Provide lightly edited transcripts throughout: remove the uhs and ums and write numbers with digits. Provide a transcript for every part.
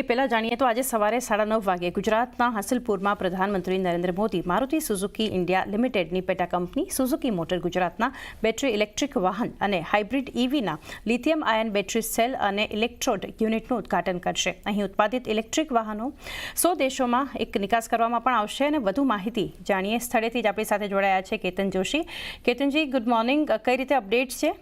પહેલાં જાણીએ તો આજે સવારે 9:30 વાગે ગુજરાતના હાંસલપુરમાં પ્રધાનમંત્રી નરેન્દ્ર મોદી મારુતિ સુઝુકી ઇન્ડિયા લિમિટેડની પેટા કંપની સુઝુકી મોટર ગુજરાતના બેટરી ઇલેક્ટ્રિક વાહન અને હાઇબ્રિડ ઇવીના લિથિયમ આયન બેટરી સેલ અને ઇલેક્ટ્રોડ યુનિટનું ઉદ્ઘાટન કરશે. અહીં ઉત્પાદિત ઇલેક્ટ્રિક વાહનો 100 દેશોમાં નિકાસ કરવામાં પણ આવશે. અને વધુ માહિતી જાણીએ, સ્થળેથી જ આપણી સાથે જોડાયા છે કેતન જોશી. Ketanji, good morning. કઈ રીતે અપડેટ્સ છે?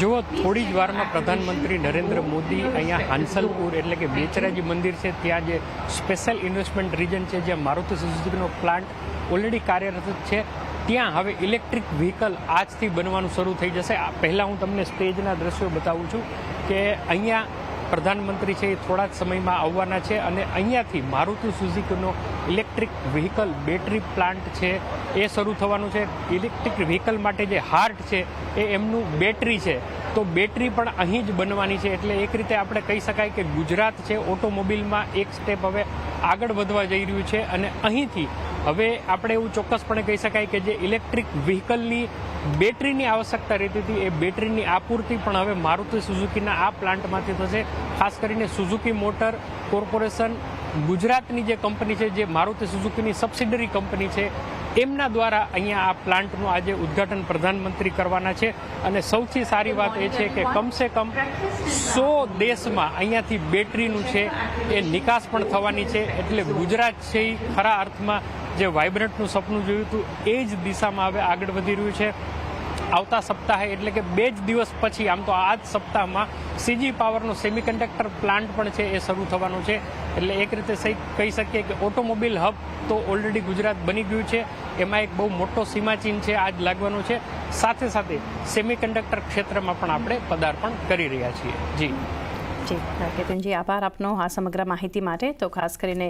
જુઓ, થોડી જ વારમાં પ્રધાનમંત્રી નરેન્દ્ર મોદી અહીંયા હાંસલપુર એટલે કે બેચરાજી મંદિર છે ત્યાં જે સ્પેશિયલ ઇન્વેસ્ટમેન્ટ રીજન છે જ્યાં મારુતિ સુઝુકીનો પ્લાન્ટ ઓલરેડી કાર્યરત છે ત્યાં હવે ઇલેક્ટ્રિક વ્હીકલ આજથી બનવાનું શરૂ થઈ જશે. પહેલાં હું તમને સ્ટેજના દ્રશ્યો બતાવું છું કે અહીંયા પ્રધાનમંત્રી છે એ થોડા જ સમયમાં આવવાના છે અને અહીંયાથી મારુતિ સુઝુકીનો ઇલેક્ટ્રિક વ્હીકલ બેટરી પ્લાન્ટ છે એ શરૂ થવાનું છે. ઇલેક્ટ્રિક વ્હીકલ માટે જે હાર્ટ છે એ એમનું બેટરી છે, તો બેટરી પણ અહીં જ બનવાની છે. એટલે એક રીતે આપણે કહી શકાય કે ગુજરાત છે ઓટોમોબિલમાં એક સ્ટેપ હવે આગળ વધવા જઈ રહ્યું છે અને અહીંથી હવે આપણે એવું ચોક્કસપણે કહી શકાય કે જે ઇલેક્ટ્રિક વ્હીકલની બેટરીની આવશ્યકતા રહેતી હતી એ બેટરીની આપૂર્તિ પણ હવે મારુતિ સુઝુકીના આ પ્લાન્ટમાંથી થશે. ખાસ કરીને સુઝુકી મોટર કોર્પોરેશન ગુજરાતની જે કંપની છે, જે મારુતિ સુઝુકીની સબસિડરી કંપની છે, એમના દ્વારા અહીંયા આ પ્લાન્ટનું આજે ઉદ્ઘાટન પ્રધાનમંત્રી કરવાના છે. અને સૌથી સારી વાત એ છે કે કમસે કમ 100 દેશમાં અહીંયાથી બેટરીનું છે એ નિકાસ પણ થવાની છે. એટલે ગુજરાત છે એ ખરા અર્થમાં જે વાઇબ્રન્ટનું સપનું જોયું હતું એ જ દિશામાં હવે આગળ વધી રહ્યું છે. આવતા સપ્તાહે એટલે કે 2 જ દિવસ પછી, આમ તો આ જ સપ્તાહમાં સીજી પાવરનો સેમિકન્ડક્ટર પ્લાન્ટ પણ છે એ શરૂ થવાનો છે. એટલે એક રીતે કહી શકીએ કે ઓટોમોબિલ હબ તો ઓલરેડી ગુજરાત બની ગયું છે. એમાં એક બહુ મોટો સીમાચિહ્ન છે આજ લાગવાનો છે. સાથે સાથે સેમિકન્ડક્ટર ક્ષેત્રમાં પણ આપણે પદાર્પણ કરી રહ્યા છીએ. જી કેતનજી, આભાર આપનો આ સમગ્ર માહિતી માટે. તો ખાસ કરીને